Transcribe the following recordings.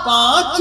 5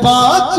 5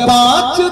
5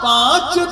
5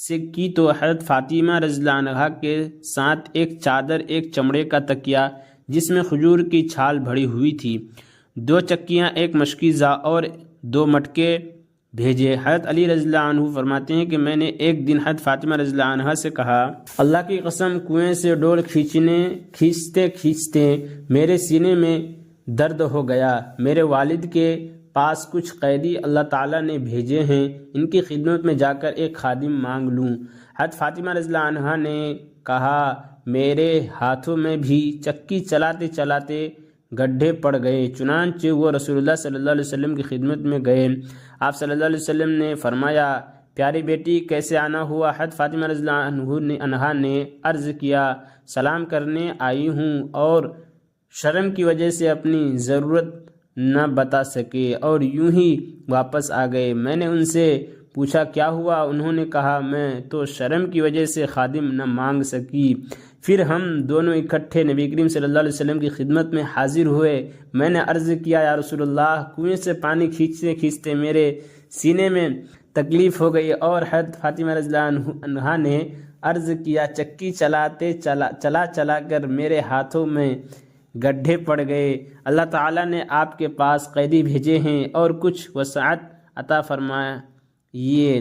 سے کی تو حضرت فاطمہ رضی اللہ عنہا کے ساتھ ایک چادر، ایک چمڑے کا تکیہ جس میں کھجور کی چھال بھری ہوئی تھی، 2 چکیاں، ایک مشکیزہ اور 2 مٹکے بھیجے۔ حضرت علی رضی اللہ عنہ فرماتے ہیں کہ میں نے ایک دن حضرت فاطمہ رضی اللہ عنہا سے کہا، اللہ کی قسم کنویں سے ڈول کھینچتے کھینچتے میرے سینے میں درد ہو گیا، میرے والد کے پاس کچھ قیدی اللہ تعالیٰ نے بھیجے ہیں، ان کی خدمت میں جا کر ایک خادم مانگ لوں۔ حضرت فاطمہ رضی اللہ عنہا نے کہا، میرے ہاتھوں میں بھی چکی چلاتے چلاتے گڈھے پڑ گئے، چنانچہ وہ رسول اللہ صلی اللہ علیہ وسلم کی خدمت میں گئے۔ آپ صلی اللہ علیہ وسلم نے فرمایا، پیاری بیٹی کیسے آنا ہوا؟ حضرت فاطمہ رضی اللہ عنہا نے عرض کیا، سلام کرنے آئی ہوں اور شرم کی وجہ سے اپنی ضرورت نہ بتا سکے اور یوں ہی واپس آ گئے۔ میں نے ان سے پوچھا کیا ہوا؟ انہوں نے کہا، میں تو شرم کی وجہ سے خادم نہ مانگ سکی۔ پھر ہم دونوں اکٹھے نبی کریم صلی اللہ علیہ وسلم کی خدمت میں حاضر ہوئے۔ میں نے عرض کیا، یا رسول اللہ، کنویں سے پانی کھینچتے کھینچتے میرے سینے میں تکلیف ہو گئی، اور حضرت فاطمہ رضی اللہ عنہا نے عرض کیا، چکی چلا کر میرے ہاتھوں میں گڈھے پڑ گئے، اللہ تعالیٰ نے آپ کے پاس قیدی بھیجے ہیں اور کچھ وسعت عطا فرمائیے،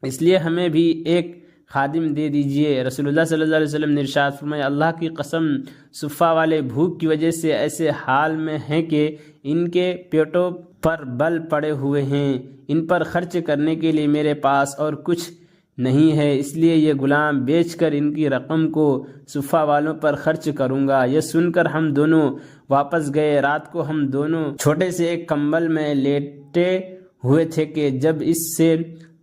اس لیے ہمیں بھی ایک خادم دے دیجئے۔ رسول اللہ صلی اللہ علیہ وسلم نے ارشاد فرمایا، اللہ کی قسم، صفہ والے بھوک کی وجہ سے ایسے حال میں ہیں کہ ان کے پیٹوں پر بل پڑے ہوئے ہیں، ان پر خرچ کرنے کے لیے میرے پاس اور کچھ نہیں ہے، اس لیے یہ غلام بیچ کر ان کی رقم کو صفہ والوں پر خرچ کروں گا۔ یہ سن کر ہم دونوں واپس گئے۔ رات کو ہم دونوں چھوٹے سے ایک کمبل میں لیٹے ہوئے تھے کہ جب اس سے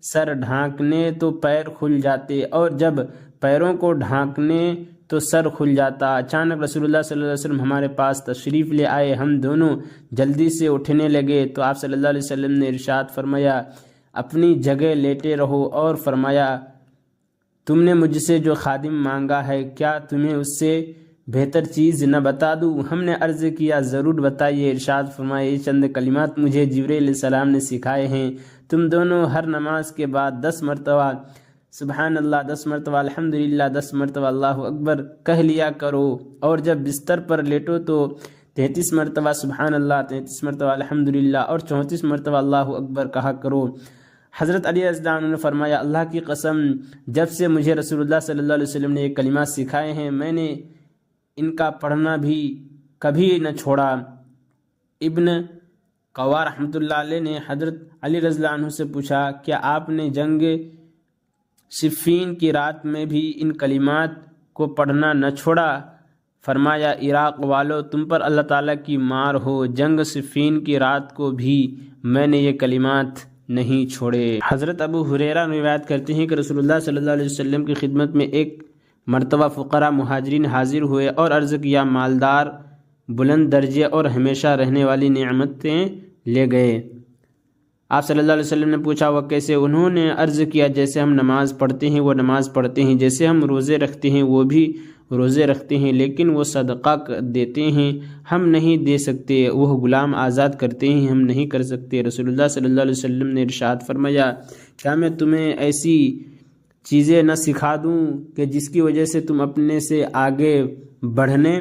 سر ڈھانکنے تو پیر کھل جاتے اور جب پیروں کو ڈھانکنے تو سر کھل جاتا۔ اچانک رسول اللہ صلی اللہ علیہ وسلم ہمارے پاس تشریف لے آئے، ہم دونوں جلدی سے اٹھنے لگے تو آپ صلی اللہ علیہ وسلم نے ارشاد فرمایا، اپنی جگہ لیٹے رہو، اور فرمایا، تم نے مجھ سے جو خادم مانگا ہے کیا تمہیں اس سے بہتر چیز نہ بتا دوں؟ ہم نے عرض کیا، ضرور بتائیے۔ ارشاد فرمایا، یہ چند کلمات مجھے جبرائیل علیہ السلام نے سکھائے ہیں، تم دونوں ہر نماز کے بعد 10 مرتبہ سبحان اللہ، 10 مرتبہ الحمدللہ، 10 مرتبہ اللہ اکبر کہہ لیا کرو، اور جب بستر پر لیٹو تو 33 مرتبہ سبحان اللہ، 33 مرتبہ الحمدللہ اور 34 مرتبہ اللہ اکبر کہا کرو۔ حضرت علی رضی اللہ عنہ نے فرمایا، اللہ کی قسم، جب سے مجھے رسول اللہ صلی اللہ علیہ وسلم نے یہ کلمات سکھائے ہیں میں نے ان کا پڑھنا بھی کبھی نہ چھوڑا۔ ابن قوا رحمۃ اللہ علیہ نے حضرت علی رضی اللہ عنہ سے پوچھا، کیا آپ نے جنگ صفین کی رات میں بھی ان کلمات کو پڑھنا نہ چھوڑا؟ فرمایا، عراق والو، تم پر اللہ تعالیٰ کی مار ہو، جنگ صفین کی رات کو بھی میں نے یہ کلمات نہیں چھوڑے۔ حضرت ابو ہریرہ روایت کرتے ہیں کہ رسول اللہ صلی اللہ علیہ وسلم کی خدمت میں ایک مرتبہ فقراء مہاجرین حاضر ہوئے اور عرض کیا، مالدار، بلند درجے اور ہمیشہ رہنے والی نعمتیں لے گئے۔ آپ صلی اللہ علیہ وسلم نے پوچھا، وہ کیسے؟ انہوں نے عرض کیا، جیسے ہم نماز پڑھتے ہیں وہ نماز پڑھتے ہیں، جیسے ہم روزے رکھتے ہیں وہ بھی روزے رکھتے ہیں، لیکن وہ صدقہ دیتے ہیں ہم نہیں دے سکتے، وہ غلام آزاد کرتے ہیں ہم نہیں کر سکتے۔ رسول اللہ صلی اللہ علیہ وسلم نے ارشاد فرمایا، کیا میں تمہیں ایسی چیزیں نہ سکھا دوں کہ جس کی وجہ سے تم اپنے سے آگے بڑھنے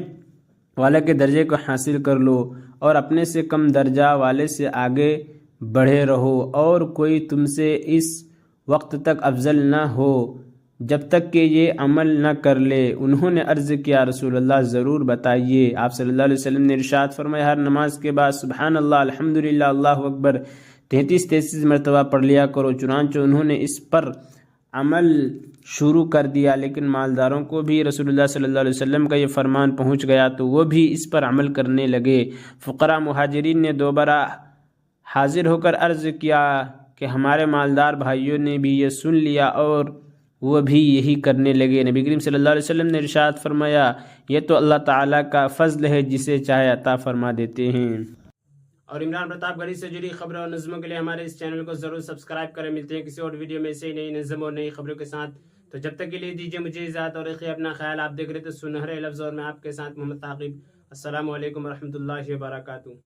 والے کے درجے کو حاصل کر لو اور اپنے سے کم درجہ والے سے آگے بڑھے رہو، اور کوئی تم سے اس وقت تک افضل نہ ہو جب تک کہ یہ عمل نہ کر لے۔ انہوں نے عرض کیا، رسول اللہ ضرور بتائیے۔ آپ صلی اللہ علیہ وسلم نے ارشاد فرمایا، ہر نماز کے بعد سبحان اللہ، الحمدللہ، اللہ اکبر 33 مرتبہ پڑھ لیا کرو۔ چنانچہ انہوں نے اس پر عمل شروع کر دیا، لیکن مالداروں کو بھی رسول اللہ صلی اللہ علیہ وسلم کا یہ فرمان پہنچ گیا تو وہ بھی اس پر عمل کرنے لگے۔ فقراء مہاجرین نے دوبارہ حاضر ہو کر عرض کیا کہ ہمارے مالدار بھائیوں نے بھی یہ سن لیا اور وہ بھی یہی کرنے لگے۔ نبی کریم صلی اللہ علیہ وسلم نے ارشاد فرمایا، یہ تو اللہ تعالیٰ کا فضل ہے، جسے چاہے عطا فرما دیتے ہیں۔ اور عمران پرتاپ گڑھی سے جڑی خبروں اور نظموں کے لیے ہمارے اس چینل کو ضرور سبسکرائب کریں۔ ملتے ہیں کسی اور ویڈیو میں سے نئی نظم اور نئی خبروں کے ساتھ، تو جب تک کے لیے دیجیے مجھے اجازت اور رکھیے اپنا خیال۔ آپ دیکھ رہے تھے سنہرے لفظ اور میں آپ کے ساتھ محمد ثاقب۔ السلام علیکم ورحمۃ اللہ وبرکاتہ۔